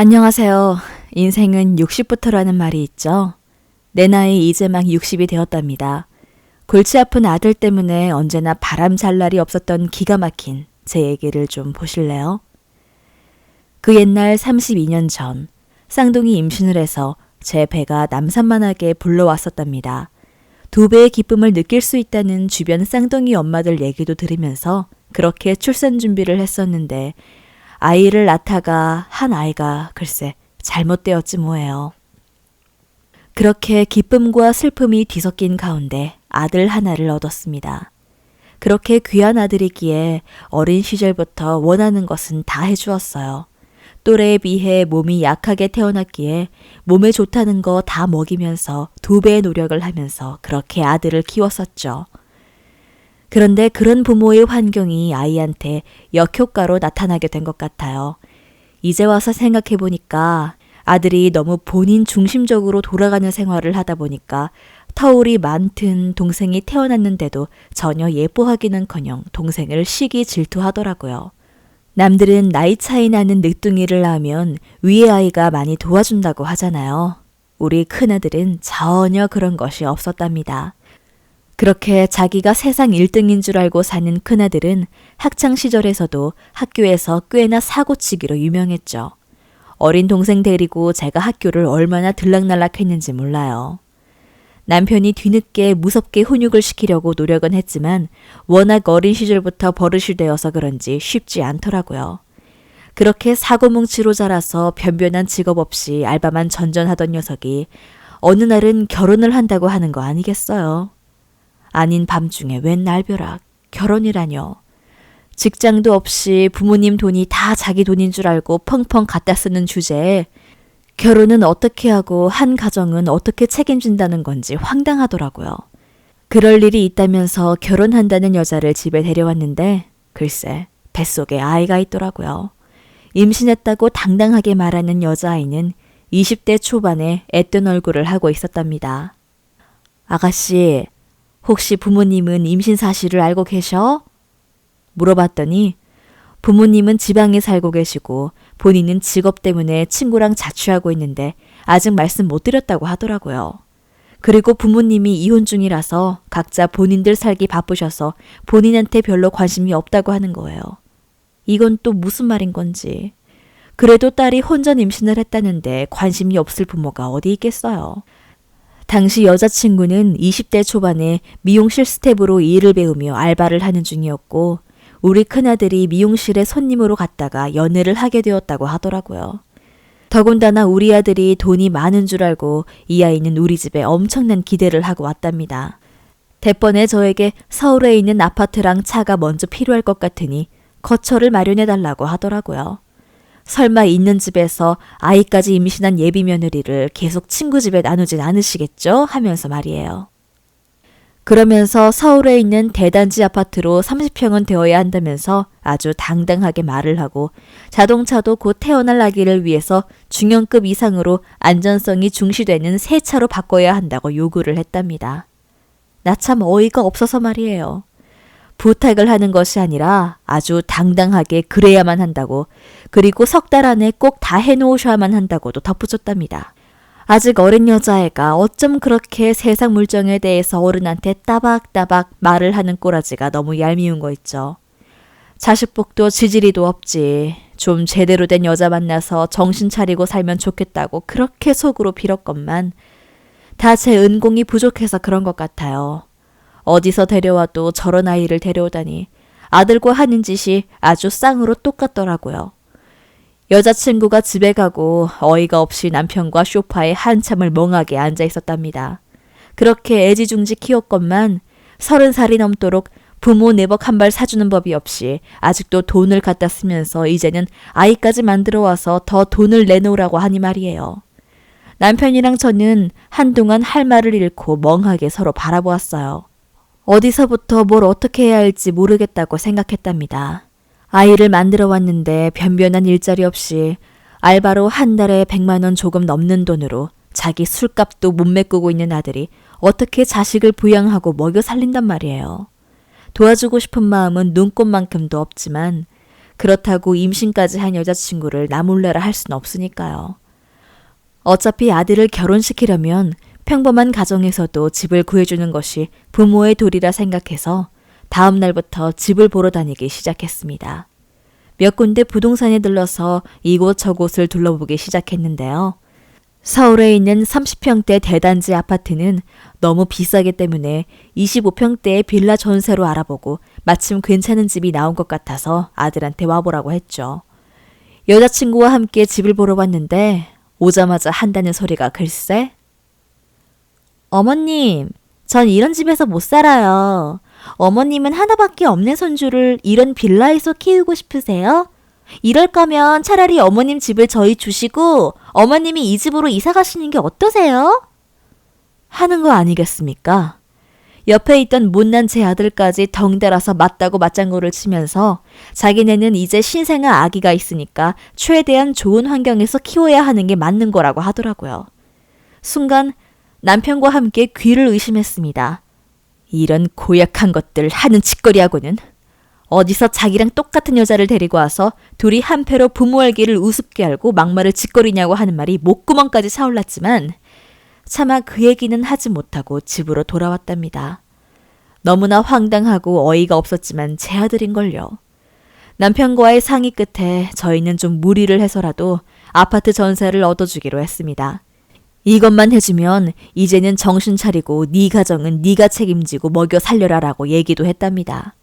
안녕하세요. 인생은 60부터라는 말이 있죠. 내 나이 이제 막 60이 되었답니다. 골치 아픈 아들 때문에 언제나 바람 잘 날이 없었던 기가 막힌 제 얘기를 좀 보실래요? 그 옛날 32년 전 쌍둥이 임신을 해서 제 배가 남산만하게 불러왔었답니다. 2배의 기쁨을 느낄 수 있다는 주변 쌍둥이 엄마들 얘기도 들으면서 그렇게 출산 준비를 했었는데 아이를 낳다가 한 아이가 글쎄 잘못되었지 뭐예요. 그렇게 기쁨과 슬픔이 뒤섞인 가운데 아들 하나를 얻었습니다. 그렇게 귀한 아들이기에 어린 시절부터 원하는 것은 다 해주었어요. 또래에 비해 몸이 약하게 태어났기에 몸에 좋다는 거 다 먹이면서 2배의 노력을 하면서 그렇게 아들을 키웠었죠. 그런데 그런 부모의 환경이 아이한테 역효과로 나타나게 된 것 같아요. 이제 와서 생각해 보니까 아들이 너무 본인 중심적으로 돌아가는 생활을 하다 보니까 터울이 많든 동생이 태어났는데도 전혀 예뻐하기는커녕 동생을 시기 질투하더라고요. 남들은 나이 차이 나는 늦둥이를 낳으면 위의 아이가 많이 도와준다고 하잖아요. 우리 큰아들은 전혀 그런 것이 없었답니다. 그렇게 자기가 세상 1등인 줄 알고 사는 큰아들은 학창시절에서도 학교에서 꽤나 사고치기로 유명했죠. 어린 동생 데리고 제가 학교를 얼마나 들락날락했는지 몰라요. 남편이 뒤늦게 무섭게 훈육을 시키려고 노력은 했지만 워낙 어린 시절부터 버릇이 되어서 그런지 쉽지 않더라고요. 그렇게 사고뭉치로 자라서 변변한 직업 없이 알바만 전전하던 녀석이 어느 날은 결혼을 한다고 하는 거 아니겠어요? 아닌 밤중에 웬 날벼락, 결혼이라뇨. 직장도 없이 부모님 돈이 다 자기 돈인 줄 알고 펑펑 갖다 쓰는 주제에 결혼은 어떻게 하고 한 가정은 어떻게 책임진다는 건지 황당하더라고요. 그럴 일이 있다면서 결혼한다는 여자를 집에 데려왔는데 글쎄 뱃속에 아이가 있더라고요. 임신했다고 당당하게 말하는 여자아이는 20대 초반에 앳된 얼굴을 하고 있었답니다. 아가씨, 혹시 부모님은 임신 사실을 알고 계셔? 물어봤더니 부모님은 지방에 살고 계시고 본인은 직업 때문에 친구랑 자취하고 있는데 아직 말씀 못 드렸다고 하더라고요. 그리고 부모님이 이혼 중이라서 각자 본인들 살기 바쁘셔서 본인한테 별로 관심이 없다고 하는 거예요. 이건 또 무슨 말인 건지. 그래도 딸이 혼전 임신을 했다는데 관심이 없을 부모가 어디 있겠어요. 당시 여자친구는 20대 초반에 미용실 스텝으로 일을 배우며 알바를 하는 중이었고 우리 큰아들이 미용실에 손님으로 갔다가 연애를 하게 되었다고 하더라고요. 더군다나 우리 아들이 돈이 많은 줄 알고 이 아이는 우리 집에 엄청난 기대를 하고 왔답니다. 대번에 저에게 서울에 있는 아파트랑 차가 먼저 필요할 것 같으니 거처를 마련해달라고 하더라고요. 설마 있는 집에서 아이까지 임신한 예비 며느리를 계속 친구 집에 나누진 않으시겠죠? 하면서 말이에요. 그러면서 서울에 있는 대단지 아파트로 30평은 되어야 한다면서 아주 당당하게 말을 하고 자동차도 곧 태어날 아기를 위해서 중형급 이상으로 안전성이 중시되는 새 차로 바꿔야 한다고 요구를 했답니다. 나 참 어이가 없어서 말이에요. 부탁을 하는 것이 아니라 아주 당당하게 그래야만 한다고 그리고 3달 안에 꼭 다 해놓으셔야만 한다고도 덧붙였답니다. 아직 어린 여자애가 어쩜 그렇게 세상 물정에 대해서 어른한테 따박따박 말을 하는 꼬라지가 너무 얄미운 거 있죠. 자식복도 지지리도 없지. 좀 제대로 된 여자 만나서 정신 차리고 살면 좋겠다고 그렇게 속으로 빌었건만 다 제 은공이 부족해서 그런 것 같아요. 어디서 데려와도 저런 아이를 데려오다니 아들과 하는 짓이 아주 쌍으로 똑같더라고요. 여자친구가 집에 가고 어이가 없이 남편과 소파에 한참을 멍하게 앉아 있었답니다. 그렇게 애지중지 키웠건만 30살이 넘도록 부모 내복 한 벌 사주는 법이 없이 아직도 돈을 갖다 쓰면서 이제는 아이까지 만들어 와서 더 돈을 내놓으라고 하니 말이에요. 남편이랑 저는 한동안 할 말을 잃고 멍하게 서로 바라보았어요. 어디서부터 뭘 어떻게 해야 할지 모르겠다고 생각했답니다. 아이를 만들어 왔는데 변변한 일자리 없이 알바로 한 달에 100만 원 조금 넘는 돈으로 자기 술값도 못 메꾸고 있는 아들이 어떻게 자식을 부양하고 먹여 살린단 말이에요. 도와주고 싶은 마음은 눈꽃만큼도 없지만 그렇다고 임신까지 한 여자친구를 나몰라라 할 수는 없으니까요. 어차피 아들을 결혼시키려면 평범한 가정에서도 집을 구해주는 것이 부모의 도리라 생각해서 다음 날부터 집을 보러 다니기 시작했습니다. 몇 군데 부동산에 들러서 이곳저곳을 둘러보기 시작했는데요. 서울에 있는 30평대 대단지 아파트는 너무 비싸기 때문에 25평대의 빌라 전세로 알아보고 마침 괜찮은 집이 나온 것 같아서 아들한테 와보라고 했죠. 여자친구와 함께 집을 보러 왔는데 오자마자 한다는 소리가 글쎄. 어머님, 전 이런 집에서 못 살아요. 어머님은 하나밖에 없는 손주를 이런 빌라에서 키우고 싶으세요? 이럴 거면 차라리 어머님 집을 저희 주시고 어머님이 이 집으로 이사 가시는 게 어떠세요? 하는 거 아니겠습니까? 옆에 있던 못난 제 아들까지 덩달아서 맞다고 맞장구를 치면서 자기네는 이제 신생아 아기가 있으니까 최대한 좋은 환경에서 키워야 하는 게 맞는 거라고 하더라고요. 순간 남편과 함께 귀를 의심했습니다. 이런 고약한 것들 하는 짓거리하고는 어디서 자기랑 똑같은 여자를 데리고 와서 둘이 한패로 부모 알기를 우습게 알고 막말을 짓거리냐고 하는 말이 목구멍까지 차올랐지만 차마 그 얘기는 하지 못하고 집으로 돌아왔답니다. 너무나 황당하고 어이가 없었지만 제 아들인걸요. 남편과의 상의 끝에 저희는 좀 무리를 해서라도 아파트 전세를 얻어주기로 했습니다. 이것만 해주면 이제는 정신 차리고 네 가정은 네가 책임지고 먹여 살려라라고 얘기도 했답니다.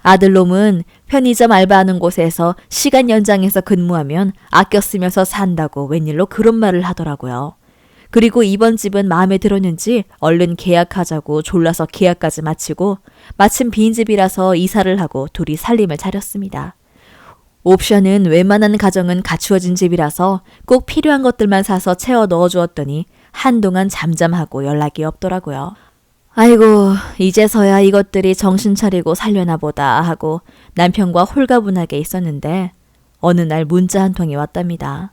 아들놈은 편의점 알바하는 곳에서 시간 연장해서 근무하면 아껴 쓰면서 산다고 웬일로 그런 말을 하더라고요. 그리고 이번 집은 마음에 들었는지 얼른 계약하자고 졸라서 계약까지 마치고 마침 빈집이라서 이사를 하고 둘이 살림을 차렸습니다. 옵션은 웬만한 가정은 갖추어진 집이라서 꼭 필요한 것들만 사서 채워 넣어주었더니 한동안 잠잠하고 연락이 없더라고요. 아이고, 이제서야 이것들이 정신 차리고 살려나 보다 하고 남편과 홀가분하게 있었는데 어느 날 문자 한 통이 왔답니다.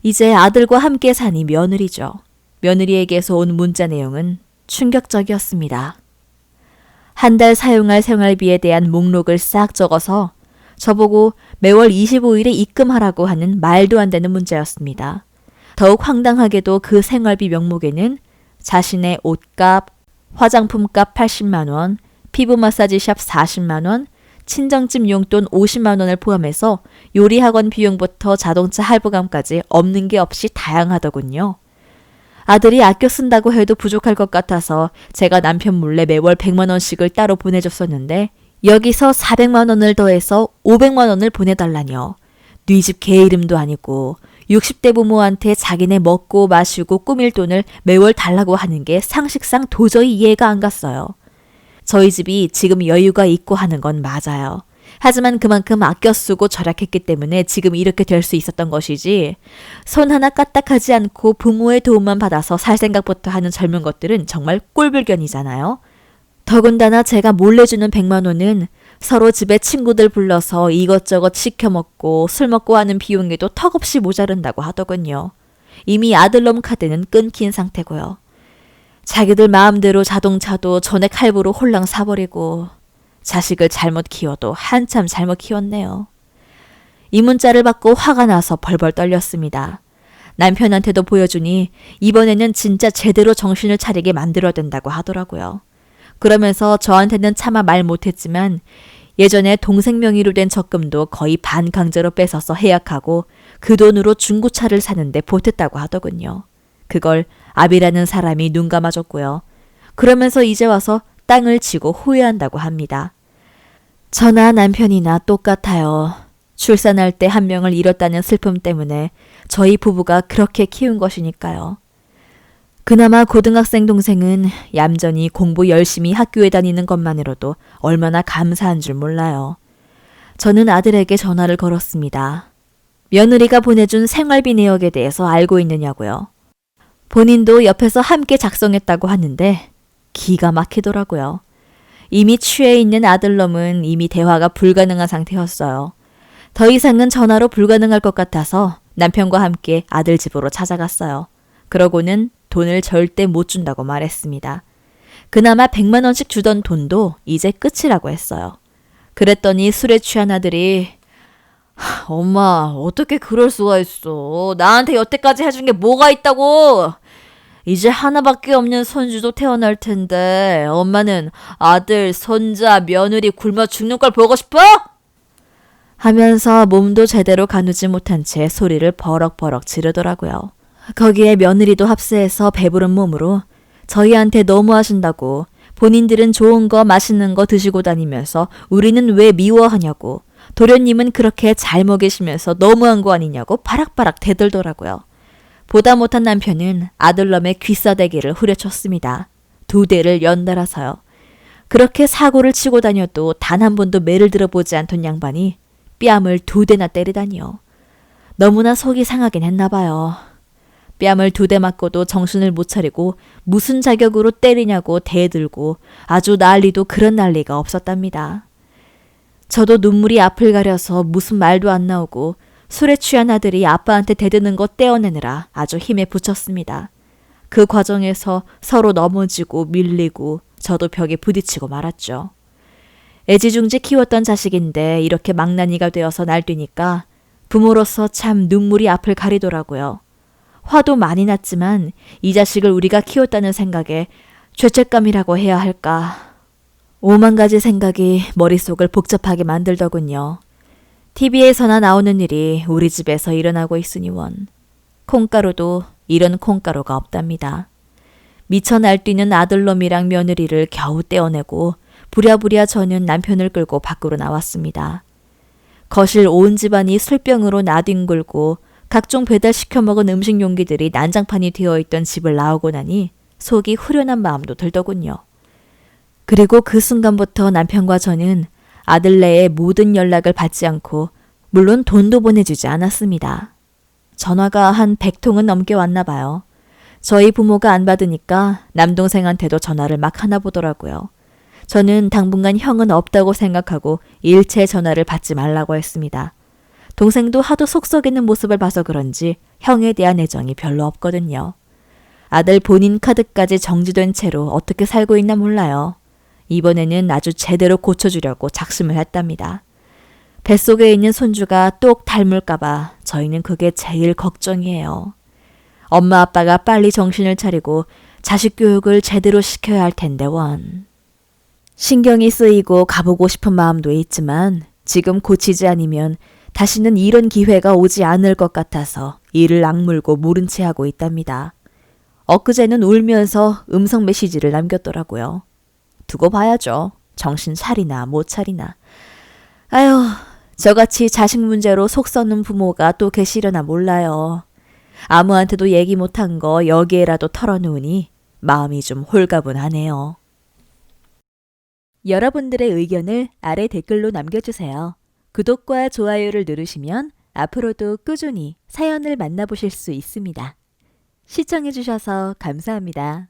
이제 아들과 함께 사니 며느리죠. 며느리에게서 온 문자 내용은 충격적이었습니다. 한 달 사용할 생활비에 대한 목록을 싹 적어서 저보고 매월 25일에 입금하라고 하는 말도 안 되는 문자였습니다. 더욱 황당하게도 그 생활비 명목에는 자신의 옷값, 화장품값 80만 원, 피부 마사지샵 40만 원, 친정집 용돈 50만 원을 포함해서 요리학원 비용부터 자동차 할부감까지 없는 게 없이 다양하더군요. 아들이 아껴 쓴다고 해도 부족할 것 같아서 제가 남편 몰래 매월 100만 원씩을 따로 보내줬었는데 여기서 400만 원을 더해서 500만 원을 보내달라뇨. 네 집 개 이름도 아니고 60대 부모한테 자기네 먹고 마시고 꾸밀 돈을 매월 달라고 하는 게 상식상 도저히 이해가 안 갔어요. 저희 집이 지금 여유가 있고 하는 건 맞아요. 하지만 그만큼 아껴 쓰고 절약했기 때문에 지금 이렇게 될 수 있었던 것이지 손 하나 까딱하지 않고 부모의 도움만 받아서 살 생각부터 하는 젊은 것들은 정말 꼴불견이잖아요. 더군다나 제가 몰래 주는 100만 원은 서로 집에 친구들 불러서 이것저것 시켜 먹고 술 먹고 하는 비용에도 턱없이 모자른다고 하더군요. 이미 아들놈 카드는 끊긴 상태고요. 자기들 마음대로 자동차도 전액 할부로 홀랑 사버리고 자식을 잘못 키워도 한참 잘못 키웠네요. 이 문자를 받고 화가 나서 벌벌 떨렸습니다. 남편한테도 보여주니 이번에는 진짜 제대로 정신을 차리게 만들어야 된다고 하더라고요. 그러면서 저한테는 차마 말 못했지만 예전에 동생 명의로 된 적금도 거의 반강제로 뺏어서 해약하고 그 돈으로 중고차를 사는데 보탰다고 하더군요. 그걸 아비라는 사람이 눈 감아줬고요. 그러면서 이제 와서 땅을 치고 후회한다고 합니다. 저나 남편이나 똑같아요. 출산할 때 한 명을 잃었다는 슬픔 때문에 저희 부부가 그렇게 키운 것이니까요. 그나마 고등학생 동생은 얌전히 공부 열심히 학교에 다니는 것만으로도 얼마나 감사한 줄 몰라요. 저는 아들에게 전화를 걸었습니다. 며느리가 보내준 생활비 내역에 대해서 알고 있느냐고요. 본인도 옆에서 함께 작성했다고 하는데 기가 막히더라고요. 이미 취해 있는 아들놈은 이미 대화가 불가능한 상태였어요. 더 이상은 전화로 불가능할 것 같아서 남편과 함께 아들 집으로 찾아갔어요. 그러고는 돈을 절대 못 준다고 말했습니다. 그나마 100만 원씩 주던 돈도 이제 끝이라고 했어요. 그랬더니 술에 취한 아들이 엄마, 어떻게 그럴 수가 있어. 나한테 여태까지 해준 게 뭐가 있다고. 이제 하나밖에 없는 손주도 태어날 텐데 엄마는 아들, 손자, 며느리 굶어 죽는 걸 보고 싶어? 하면서 몸도 제대로 가누지 못한 채 소리를 버럭버럭 지르더라고요. 거기에 며느리도 합세해서 배부른 몸으로 저희한테 너무하신다고 본인들은 좋은 거 맛있는 거 드시고 다니면서 우리는 왜 미워하냐고 도련님은 그렇게 잘 먹이시면서 너무한 거 아니냐고 바락바락 대들더라고요. 보다 못한 남편은 아들놈의 귀싸대기를 후려쳤습니다. 2대를 연달아서요. 그렇게 사고를 치고 다녀도 단 한 번도 매를 들어보지 않던 양반이 뺨을 2대나 때리다니요. 너무나 속이 상하긴 했나 봐요. 뺨을 2대 맞고도 정신을 못 차리고 무슨 자격으로 때리냐고 대들고 아주 난리도 그런 난리가 없었답니다. 저도 눈물이 앞을 가려서 무슨 말도 안 나오고 술에 취한 아들이 아빠한테 대드는 거 떼어내느라 아주 힘에 부쳤습니다. 그 과정에서 서로 넘어지고 밀리고 저도 벽에 부딪히고 말았죠. 애지중지 키웠던 자식인데 이렇게 망나니가 되어서 날뛰니까 부모로서 참 눈물이 앞을 가리더라고요. 화도 많이 났지만 이 자식을 우리가 키웠다는 생각에 죄책감이라고 해야 할까. 5만 가지 생각이 머릿속을 복잡하게 만들더군요. TV에서나 나오는 일이 우리 집에서 일어나고 있으니 원. 콩가루도 이런 콩가루가 없답니다. 미쳐 날뛰는 아들놈이랑 며느리를 겨우 떼어내고 부랴부랴 저는 남편을 끌고 밖으로 나왔습니다. 거실 온 집안이 술병으로 나뒹굴고 각종 배달시켜 먹은 음식 용기들이 난장판이 되어 있던 집을 나오고 나니 속이 후련한 마음도 들더군요. 그리고 그 순간부터 남편과 저는 아들네의 모든 연락을 받지 않고 물론 돈도 보내주지 않았습니다. 전화가 한 100통은 넘게 왔나 봐요. 저희 부모가 안 받으니까 남동생한테도 전화를 막 하나 보더라고요. 저는 당분간 형은 없다고 생각하고 일체 전화를 받지 말라고 했습니다. 동생도 하도 속 썩이는 모습을 봐서 그런지 형에 대한 애정이 별로 없거든요. 아들 본인 카드까지 정지된 채로 어떻게 살고 있나 몰라요. 이번에는 아주 제대로 고쳐주려고 작심을 했답니다. 뱃속에 있는 손주가 똑 닮을까봐 저희는 그게 제일 걱정이에요. 엄마 아빠가 빨리 정신을 차리고 자식 교육을 제대로 시켜야 할 텐데 원. 신경이 쓰이고 가보고 싶은 마음도 있지만 지금 고치지 않으면 다시는 이런 기회가 오지 않을 것 같아서 이를 악물고 모른 채 하고 있답니다. 엊그제는 울면서 음성 메시지를 남겼더라고요. 두고 봐야죠. 정신 차리나 못 차리나. 아휴, 저같이 자식 문제로 속 썩는 부모가 또 계시려나 몰라요. 아무한테도 얘기 못한 거 여기에라도 털어놓으니 마음이 좀 홀가분하네요. 여러분들의 의견을 아래 댓글로 남겨주세요. 구독과 좋아요를 누르시면 앞으로도 꾸준히 사연을 만나보실 수 있습니다. 시청해주셔서 감사합니다.